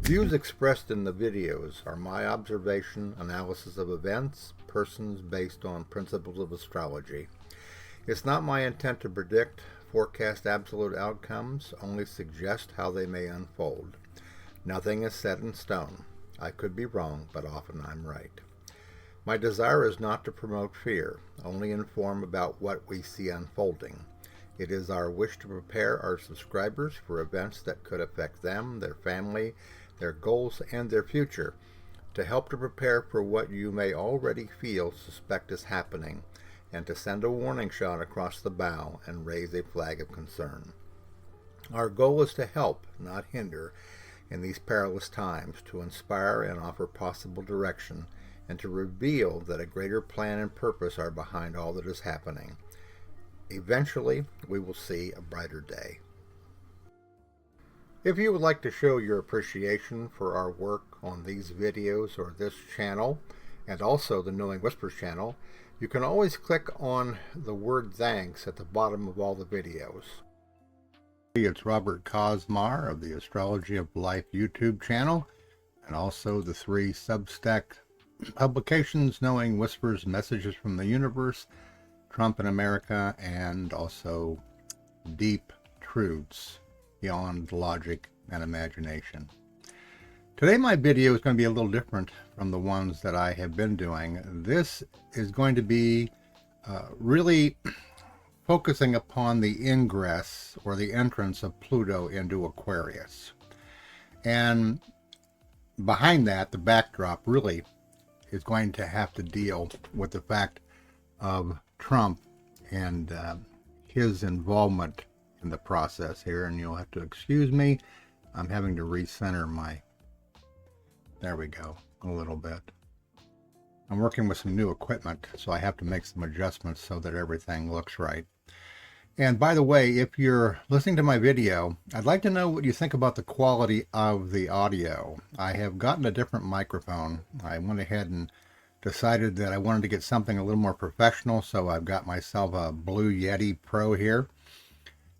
Views expressed in the videos are my observation, analysis of events, persons based on principles of astrology. It's not my intent to predict, forecast absolute outcomes, only suggest how they may unfold. Nothing is set in stone. I could be wrong, but often I'm right. My desire is not to promote fear, only inform about what we see unfolding. It is our wish to prepare our subscribers for events that could affect them, their family, their goals, and their future, to help to prepare for what you may already suspect is happening, and to send a warning shot across the bow and raise a flag of concern. Our goal is to help, not hinder, in these perilous times, to inspire and offer possible direction, and to reveal that a greater plan and purpose are behind all that is happening. Eventually, we will see a brighter day. If you would like to show your appreciation for our work on these videos or this channel, and also the Knowing Whispers channel, you can always click on the word thanks at the bottom of all the videos. It's Robert Cosmar of the Astrology of Life YouTube channel, and also the 3 Substack publications, Knowing Whispers, Messages from the Universe, Trump in America, and also Deep Truths Beyond Logic and Imagination. Today my video is going to be a little different from the ones that I have been doing. This is going to be really focusing upon the ingress or the entrance of Pluto into Aquarius. And behind that, the backdrop really is going to have to deal with the fact of Trump and his involvement in the process here, and you'll have to excuse me. I'm having to recenter there we go, a little bit. I'm working with some new equipment, so I have to make some adjustments so that everything looks right. And by the way, if you're listening to my video, I'd like to know what you think about the quality of the audio. I have gotten a different microphone. I went ahead and decided that I wanted to get something a little more professional, so I've got myself a Blue Yeti Pro here.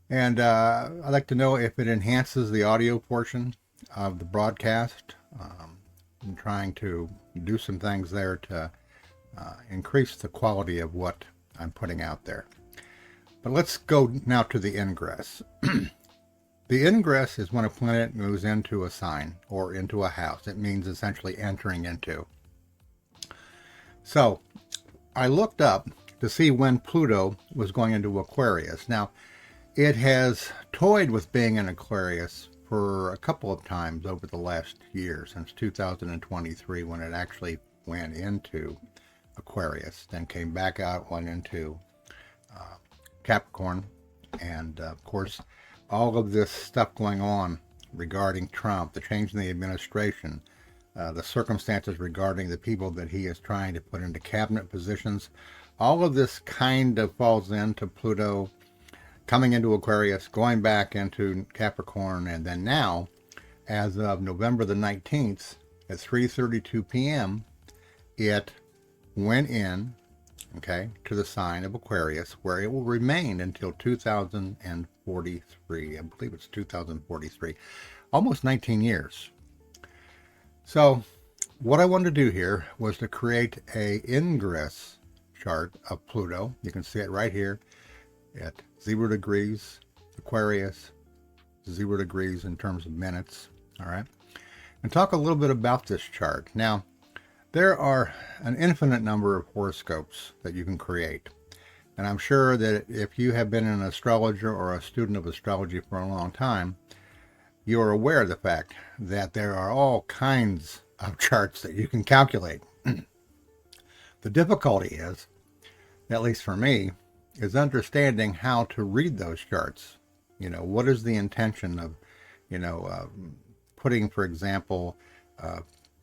And I'd like to know if it enhances the audio portion of the broadcast. I'm trying to do some things there to increase the quality of what I'm putting out there. But let's go now to the ingress. The ingress is when a planet moves into a sign or into a house. It means essentially entering into. So I looked up to see when Pluto was going into Aquarius. Now, it has toyed with being in Aquarius for a couple of times over the last year, since 2023, when it actually went into Aquarius, then came back out, went into Capricorn, and of course, all of this stuff going on regarding Trump, the change in the administration, the circumstances regarding the people that he is trying to put into cabinet positions, all of this kind of falls into Pluto coming into Aquarius, going back into Capricorn, and then now, as of November the 19th at 3:32 p.m., it went in, okay, to the sign of Aquarius, where it will remain until 2043. I believe it's 2043, almost 19 years. So what I wanted to do here was to create a ingress chart of Pluto. You can see it right here at 0 degrees Aquarius, 0 degrees in terms of minutes. All right, and talk a little bit about this chart. Now, there are an infinite number of horoscopes that you can create, and I'm sure that if you have been an astrologer or a student of astrology for a long time, you are aware of the fact that there are all kinds of charts that you can calculate. The difficulty is, at least for me, is understanding how to read those charts. You know, what is the intention of, putting, for example,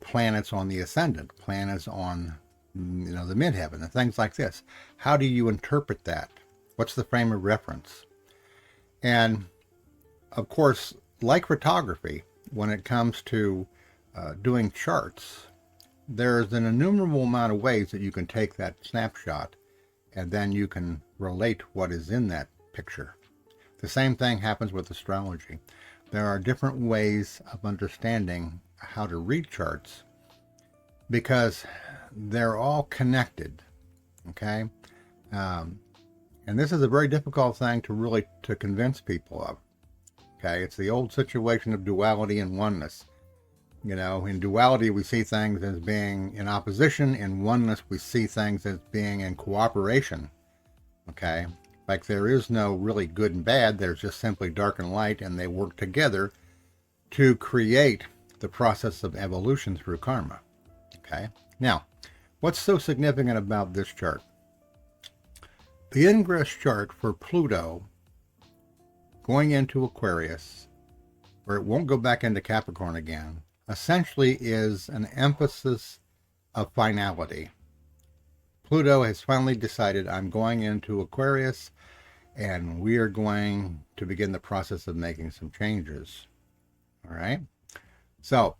planets on the ascendant, planets on, the midheaven, and things like this. How do you interpret that? What's the frame of reference? And of course, like photography, when it comes to doing charts, there's an innumerable amount of ways that you can take that snapshot, and then you can relate what is in that picture. The same thing happens with astrology. There are different ways of understanding how to read charts because they're all connected, okay? And this is a very difficult thing to really to convince people of, okay? It's the old situation of duality and oneness. You know, in duality, we see things as being in opposition. In oneness, we see things as being in cooperation, okay? Like there is no really good and bad. There's just simply dark and light, and they work together to create the process of evolution through karma, okay? Now, what's so significant about this chart? The ingress chart for Pluto going into Aquarius, where it won't go back into Capricorn again, essentially is an emphasis of finality. Pluto has finally decided, I'm going into Aquarius, and we are going to begin the process of making some changes. All right? So,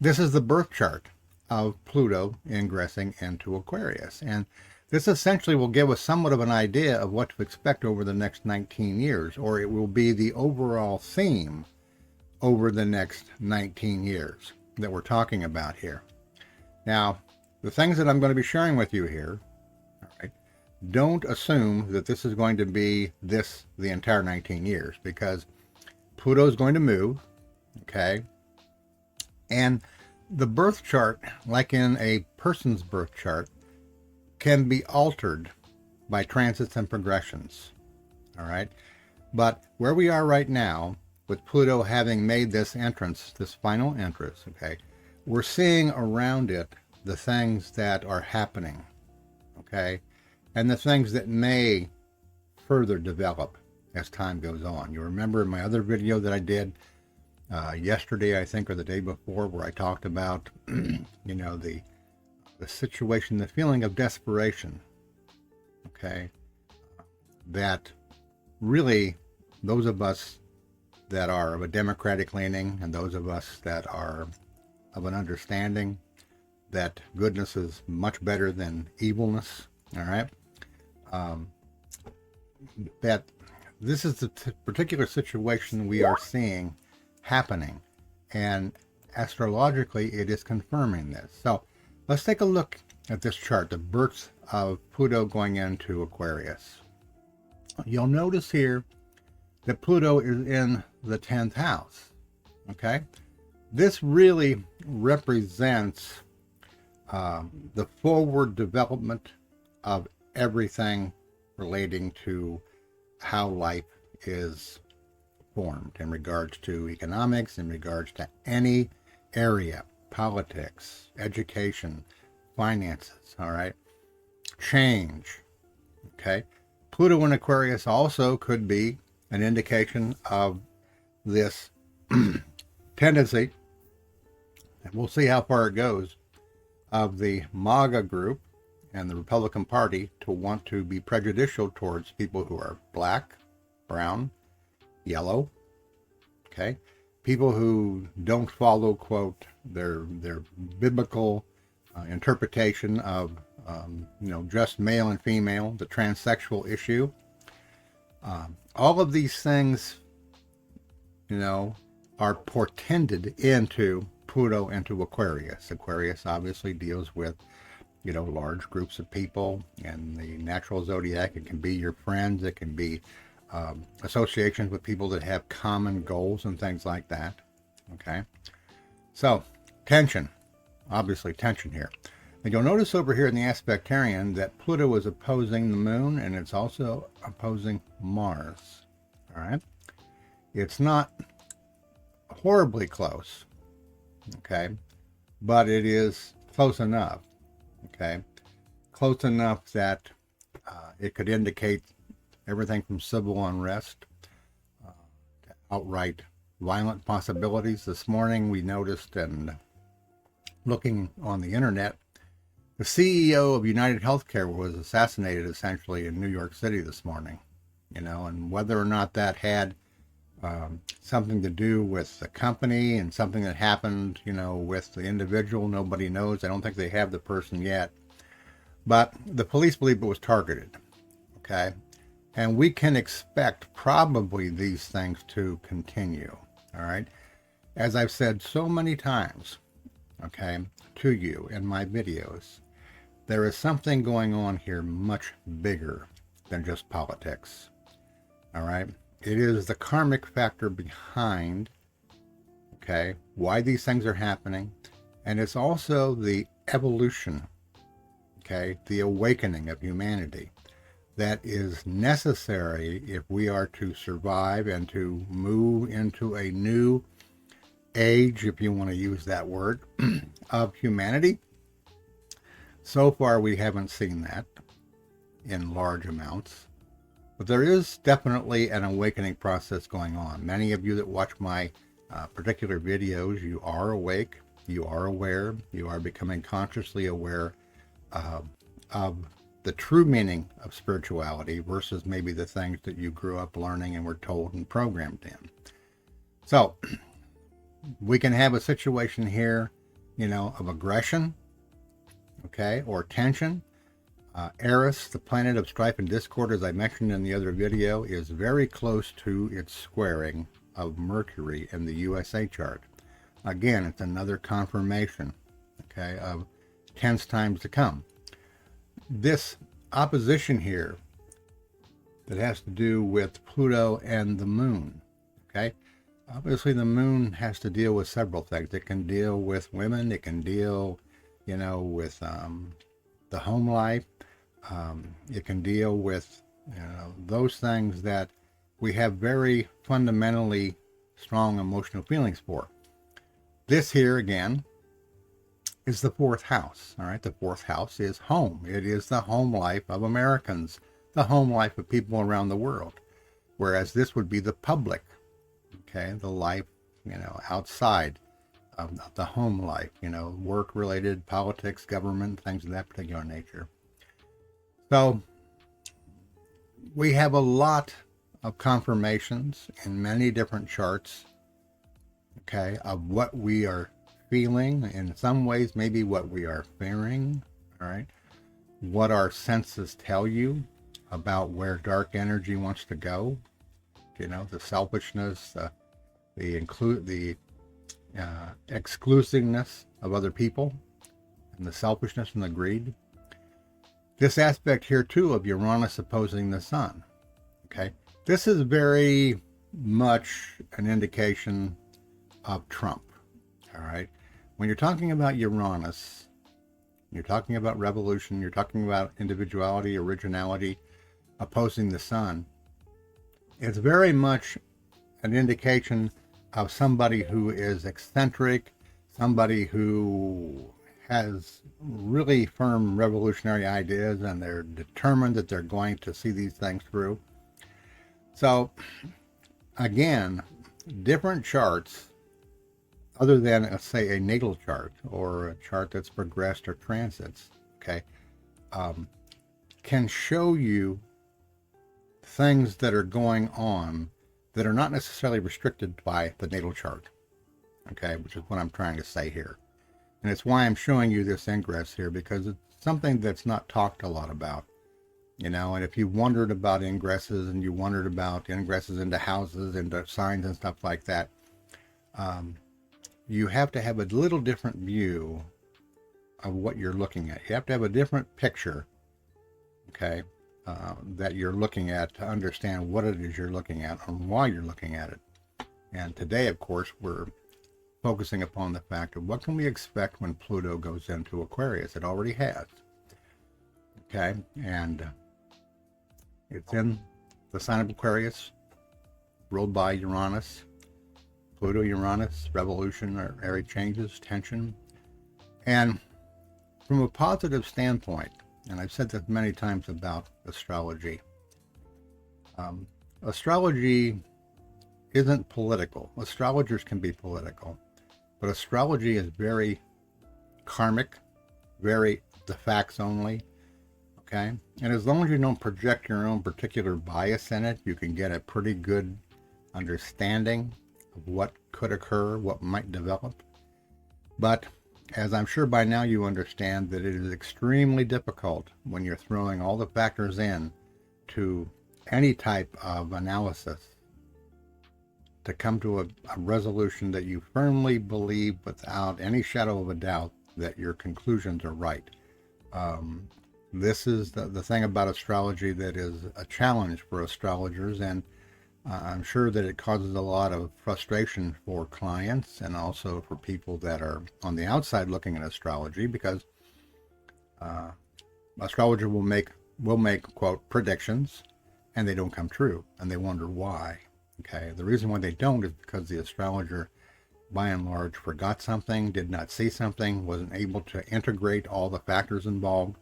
this is the birth chart of Pluto ingressing into Aquarius. And this essentially will give us somewhat of an idea of what to expect over the next 19 years, or it will be the overall theme over the next 19 years that we're talking about here. Now, the things that I'm going to be sharing with you here, all right, don't assume that this is going to be the entire 19 years, because Pluto is going to move, okay? And the birth chart, like in a person's birth chart, can be altered by transits and progressions, all right? But where we are right now, with Pluto having made this entrance, this final entrance, okay, we're seeing around it the things that are happening, okay, and the things that may further develop as time goes on. You remember in my other video that I did yesterday, I think, or the day before, where I talked about, you know, the situation, the feeling of desperation, okay, that really those of us that are of a democratic leaning and those of us that are of an understanding that goodness is much better than evilness, all right, that this is the particular situation we are seeing happening, and astrologically it is confirming this. So let's take a look at this chart, the birth of Pluto going into Aquarius. You'll notice here that Pluto is in the 10th house, okay? This really represents the forward development of everything relating to how life is formed in regards to economics, in regards to any area, politics, education, finances, all right? Change, okay? Pluto in Aquarius also could be an indication of this tendency, and we'll see how far it goes, of the MAGA group and the Republican Party to want to be prejudicial towards people who are black, brown, yellow, okay? People who don't follow, quote, their biblical interpretation of, you know, just male and female, the transsexual issue. All of these things, you know, are portended into Pluto into Aquarius. Aquarius obviously deals with, you know, large groups of people, and the natural zodiac, it can be your friends, it can be associations with people that have common goals and things like that, okay? So, tension, obviously tension here. And you'll notice over here in the aspectarian that Pluto is opposing the moon, and it's also opposing Mars, all right? It's not horribly close, okay? But it is close enough, okay? Close enough that it could indicate everything from civil unrest to outright violent possibilities. This morning we noticed, and looking on the internet, the CEO of United Healthcare was assassinated essentially in New York City this morning, you know, and whether or not that had something to do with the company and something that happened, you know, with the individual, nobody knows. I don't think they have the person yet, but the police believe it was targeted, okay? And we can expect probably these things to continue, all right? As I've said so many times, okay, to you in my videos, there is something going on here much bigger than just politics. All right? It is the karmic factor behind, okay, why these things are happening. And it's also the evolution, okay, the awakening of humanity that is necessary if we are to survive and to move into a new age, if you want to use that word, of humanity. So far, we haven't seen that in large amounts, but there is definitely an awakening process going on. Many of you that watch my particular videos, you are awake, you are aware, you are becoming consciously aware of the true meaning of spirituality versus maybe the things that you grew up learning and were told and programmed in. So we can have a situation here, you know, of aggression, okay, or tension. Eris, the planet of strife and discord, as I mentioned in the other video, is very close to its squaring of Mercury in the USA chart. Again, it's another confirmation, okay, of tense times to come. This opposition here that has to do with Pluto and the moon, okay? Obviously, the moon has to deal with several things. It can deal with women. It can deal, you know, with the home life. It can deal with, you know, those things that we have very fundamentally strong emotional feelings for. This here, again, is the fourth house. All right, the fourth house is home. It is the home life of Americans, the home life of people around the world. Whereas this would be the public, okay, the life, you know, outside of the home life, you know, work-related, politics, government, things of that particular nature. So we have a lot of confirmations in many different charts, okay, of what we are feeling, in some ways maybe what we are fearing, all right, what our senses tell you about where dark energy wants to go, you know, the selfishness, the exclusiveness of other people, and the selfishness and the greed. This aspect here too of Uranus opposing the sun, okay, this is very much an indication of Trump. All right, when you're talking about Uranus, you're talking about revolution, you're talking about individuality, originality, opposing the sun. It's very much an indication of somebody who is eccentric, somebody who has really firm revolutionary ideas, and they're determined that they're going to see these things through. So again, different charts, other than, say, a natal chart or a chart that's progressed or transits, okay, can show you things that are going on that are not necessarily restricted by the natal chart, okay, which is what I'm trying to say here. And it's why I'm showing you this ingress here, because it's something that's not talked a lot about, you know. And if you wondered about ingresses, and you wondered about ingresses into houses, into signs and stuff like that, you have to have a little different view of what you're looking at. You have to have a different picture, okay, that you're looking at to understand what it is you're looking at and why you're looking at it. And today, of course, we're focusing upon the fact of what can we expect when Pluto goes into Aquarius. It already has, okay, and it's in the sign of Aquarius, ruled by Uranus. Pluto, Uranus, revolutionary changes, tension. And from a positive standpoint, and I've said this many times about astrology, astrology isn't political. Astrologers can be political, but astrology is very karmic, very the facts only, okay? And as long as you don't project your own particular bias in it, you can get a pretty good understanding of what could occur, what might develop. But as I'm sure by now you understand, that it is extremely difficult when you're throwing all the factors in to any type of analysis to come to a resolution that you firmly believe without any shadow of a doubt that your conclusions are right. This is the thing about astrology that is a challenge for astrologers, and I'm sure that it causes a lot of frustration for clients and also for people that are on the outside looking at astrology, because astrologer will make quote predictions and they don't come true, and they wonder why. Okay, the reason why they don't is because the astrologer by and large forgot something, did not see something, wasn't able to integrate all the factors involved.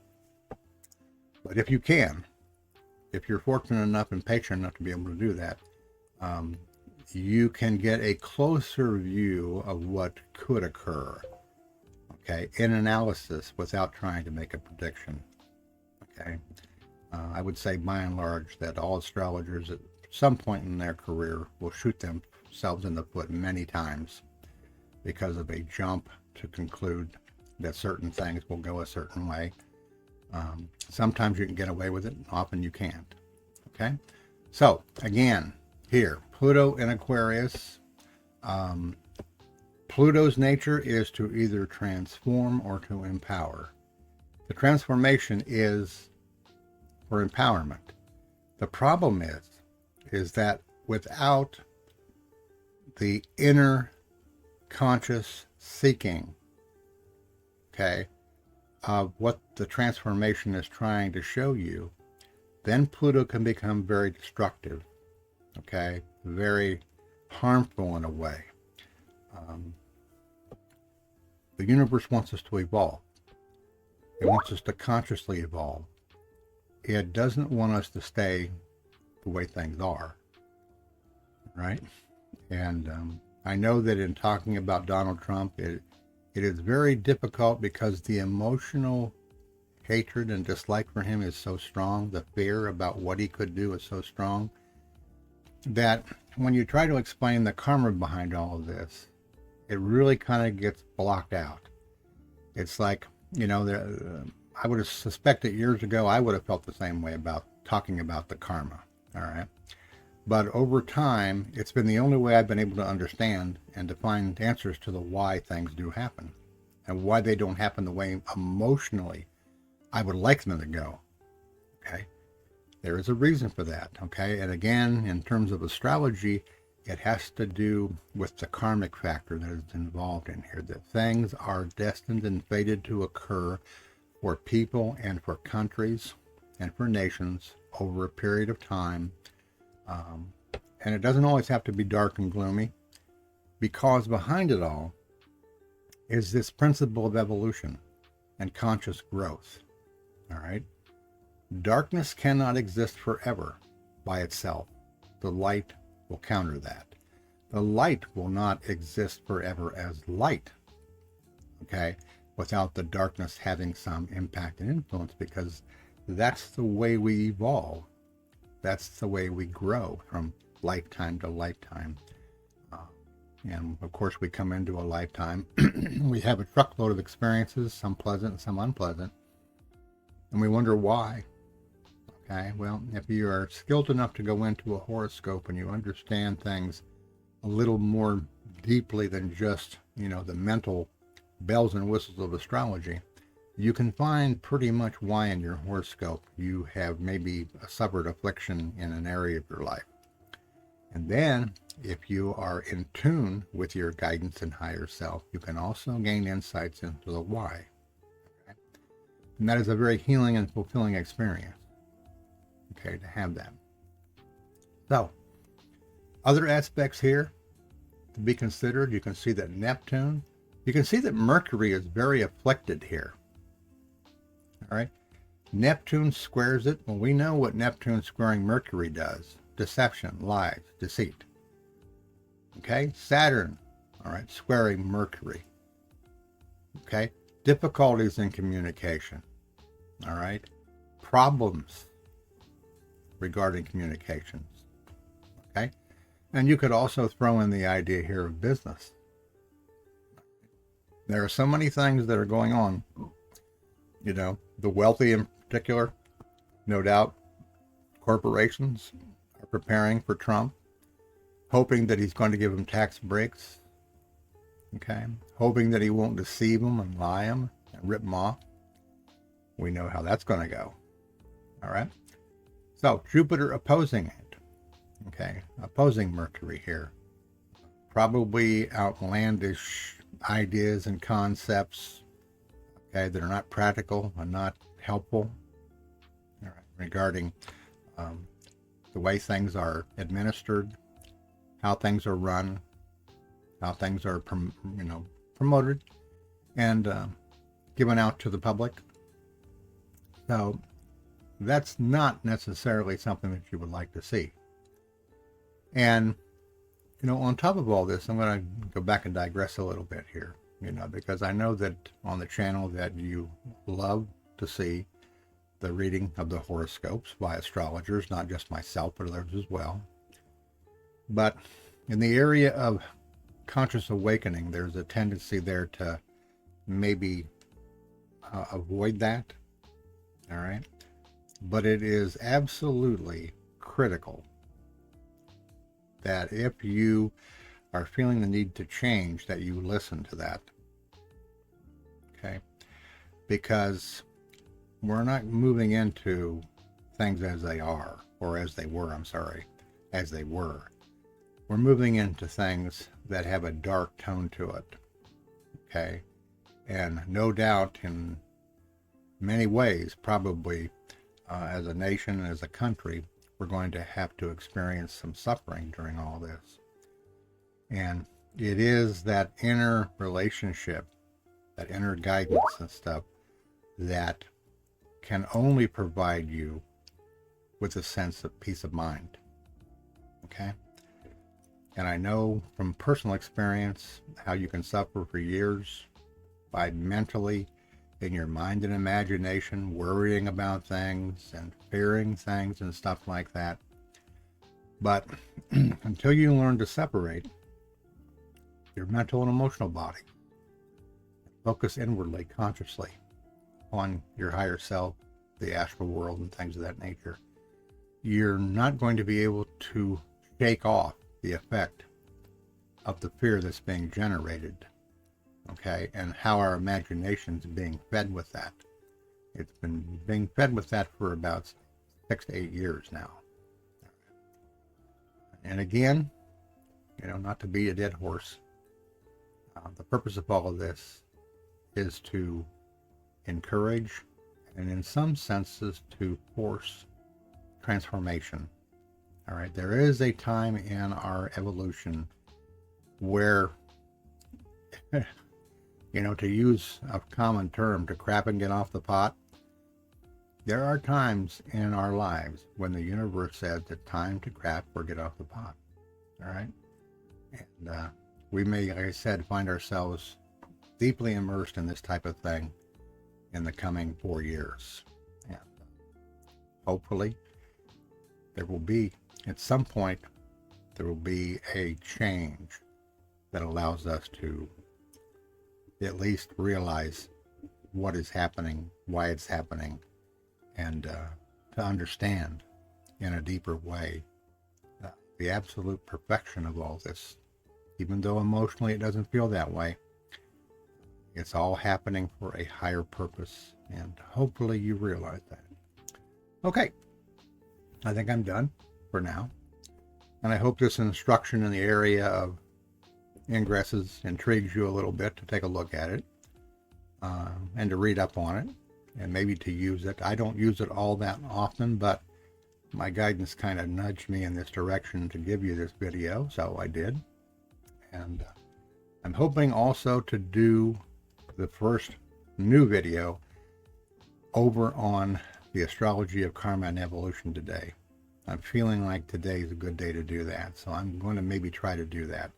But if you're fortunate enough and patient enough to be able to do that, you can get a closer view of what could occur, okay, in analysis without trying to make a prediction, okay. I would say by and large that all astrologers at some point in their career will shoot themselves in the foot many times because of a jump to conclude that certain things will go a certain way. Sometimes you can get away with it, often you can't, okay. So again, here, Pluto in Aquarius. Pluto's nature is to either transform or to empower. The transformation is for empowerment. The problem is that without the inner conscious seeking, okay, of what the transformation is trying to show you, then Pluto can become very destructive, okay, very harmful in a way. The universe wants us to evolve. It wants us to consciously evolve. It doesn't want us to stay the way things are, right? And I know that in talking about Donald Trump, it is very difficult because the emotional hatred and dislike for him is so strong. The fear about what he could do is so strong that when you try to explain the karma behind all of this, it really kind of gets blocked out. It's like, you know, I would have suspected years ago I would have felt the same way about talking about the karma, all right? But over time, it's been the only way I've been able to understand and to find answers to the why things do happen and why they don't happen the way emotionally I would like them to go, okay? There is a reason for that, okay? And again, in terms of astrology, it has to do with the karmic factor that is involved in here, that things are destined and fated to occur for people and for countries and for nations over a period of time. And it doesn't always have to be dark and gloomy, because behind it all is this principle of evolution and conscious growth, all right? Darkness cannot exist forever by itself. The light will counter that. The light will not exist forever as light, okay, without the darkness having some impact and influence, because that's the way we evolve. That's the way we grow from lifetime to lifetime. And of course, we come into a lifetime. We have a truckload of experiences, some pleasant and some unpleasant. And we wonder why. Okay, well, if you are skilled enough to go into a horoscope and you understand things a little more deeply than just, you know, the mental bells and whistles of astrology, you can find pretty much why in your horoscope you have maybe suffered affliction in an area of your life. And then, if you are in tune with your guidance and higher self, you can also gain insights into the why. Okay? And that is a very healing and fulfilling experience, okay, to have that. So, other aspects here to be considered, you can see that Neptune, you can see that Mercury is very afflicted here. All right, Neptune squares it. Well, we know what Neptune squaring Mercury does. Deception, lies, deceit. Okay, Saturn, all right, squaring Mercury. Okay, difficulties in communication. All right, problems regarding communications. Okay, and you could also throw in the idea here of business. There are so many things that are going on. You know, the wealthy in particular, no doubt, corporations are preparing for Trump. hoping that he's going to give them tax breaks, okay, hoping that he won't deceive them and lie them and rip them off. We know how that's going to go. All right. So Jupiter opposing it, okay, opposing Mercury here. Probably outlandish ideas and concepts, okay, that are not practical and not helpful, all right, regarding the way things are administered, how things are run, how things are promoted and given out to the public. So that's not necessarily something that you would like to see. And on top of all this, I'm going to go back and digress a little bit here, because I know that on the channel that you love to see the reading of the horoscopes by astrologers, not just myself, but others as well. But in the area of conscious awakening, there's a tendency there to maybe avoid that, all right? But it is absolutely critical that if you are feeling the need to change, that you listen to that, okay? Because we're not moving into things as they are, or as they were, as they were. We're moving into things that have a dark tone to it, okay? And no doubt in many ways, probably as a nation, as a country, we're going to have to experience some suffering during all this. And it is that inner relationship, that inner guidance and stuff that can only provide you with a sense of peace of mind, okay? And I know from personal experience how you can suffer for years by mentally, in your mind and imagination, worrying about things and fearing things and stuff like that. But until you learn to separate your mental and emotional body, focus inwardly, consciously, on your higher self, the astral world, and things of that nature, you're not going to be able to shake off the effect of the fear that's being generated, okay, and how our imagination's being fed with that. It's been being fed with that for about 6 to 8 years now. And again, not to beat a dead horse, the purpose of all of this is to encourage and in some senses to force transformation. All right, there is a time in our evolution where, to use a common term, to crap and get off the pot. There are times in our lives when the universe says it's time to crap or get off the pot. All right, and we may, like I said, find ourselves deeply immersed in this type of thing in the coming 4 years. And hopefully there will be, at some point, there will be a change that allows us to at least realize what is happening, why it's happening, and to understand in a deeper way the absolute perfection of all this. Even though emotionally it doesn't feel that way, it's all happening for a higher purpose, and hopefully you realize that. Okay, I think I'm done for now, and I hope this instruction in the area of ingresses intrigues you a little bit to take a look at it, and to read up on it, and maybe to use it. I don't use it all that often, but my guidance kind of nudged me in this direction to give you this video, so I did. And I'm hoping also to do the first new video over on the astrology of karma and evolution today. I'm feeling like today is a good day to do that, so I'm going to maybe try to do that.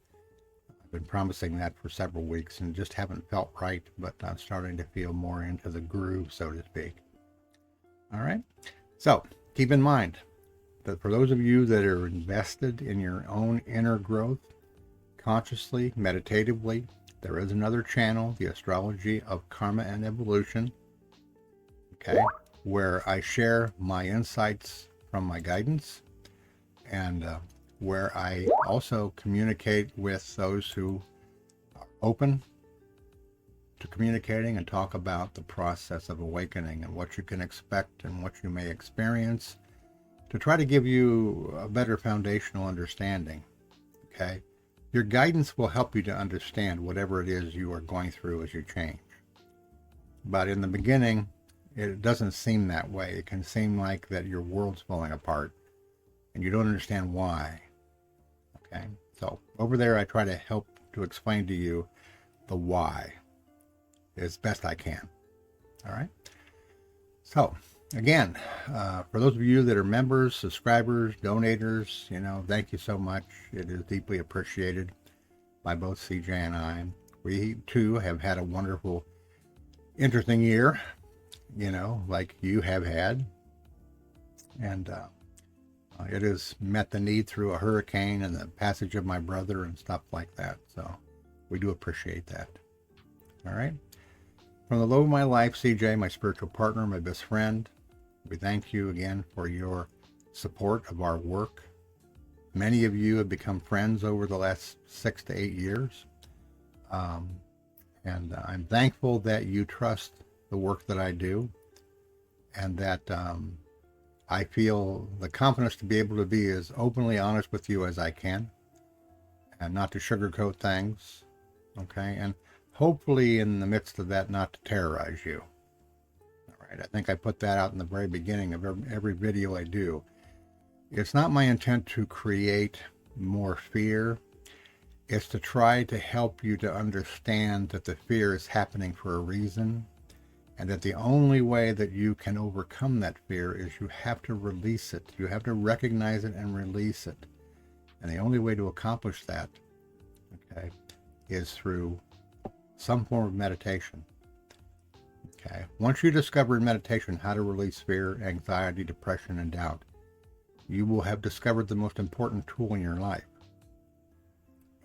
I've been promising that for several weeks and just haven't felt right, but I'm starting to feel more into the groove, so to speak. All right, so keep in mind that for those of you that are invested in your own inner growth, consciously, meditatively, there is another channel, the astrology of karma and evolution, okay, where I share my insights from my guidance, and where I also communicate with those who are open to communicating and talk about the process of awakening and what you can expect and what you may experience, to try to give you a better foundational understanding. Okay? Your guidance will help you to understand whatever it is you are going through as you change. But in the beginning, it doesn't seem that way. It can seem like that your world's falling apart and you don't understand why. Okay? So over there, I try to help to explain to you the why as best I can. All right? So again, for those of you that are members, subscribers, donators, thank you so much. It is deeply appreciated by both CJ and I. We too have had a wonderful, interesting year, like you have had. And it has met the need through a hurricane and the passage of my brother and stuff like that. So we do appreciate that. All right. From the love of my life, CJ, my spiritual partner, my best friend, we thank you again for your support of our work. Many of you have become friends over the last 6 to 8 years. And I'm thankful that you trust the work that I do, and that I feel the confidence to be able to be as openly honest with you as I can and not to sugarcoat things. Okay. And hopefully in the midst of that, not to terrorize you. All right. I think I put that out in the very beginning of every video I do. It's not my intent to create more fear. It's to try to help you to understand that the fear is happening for a reason, and that the only way that you can overcome that fear is you have to release it. You have to recognize it and release it. And the only way to accomplish that, okay, is through some form of meditation. Okay. Once you discover in meditation how to release fear, anxiety, depression, and doubt, you will have discovered the most important tool in your life.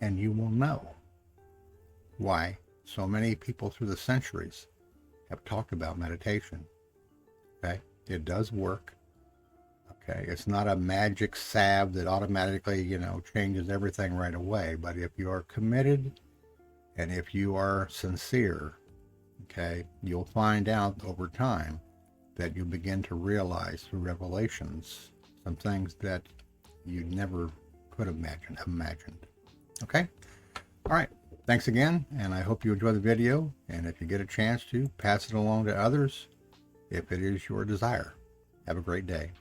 And you will know why so many people through the centuries have talked about meditation. Okay. It does work. Okay. It's not a magic salve that automatically, changes everything right away. But if you are committed and if you are sincere, okay, you'll find out over time that you begin to realize through revelations some things that you never could have imagined. Okay? All right. Thanks again, and I hope you enjoy the video. And if you get a chance to, pass it along to others if it is your desire. Have a great day.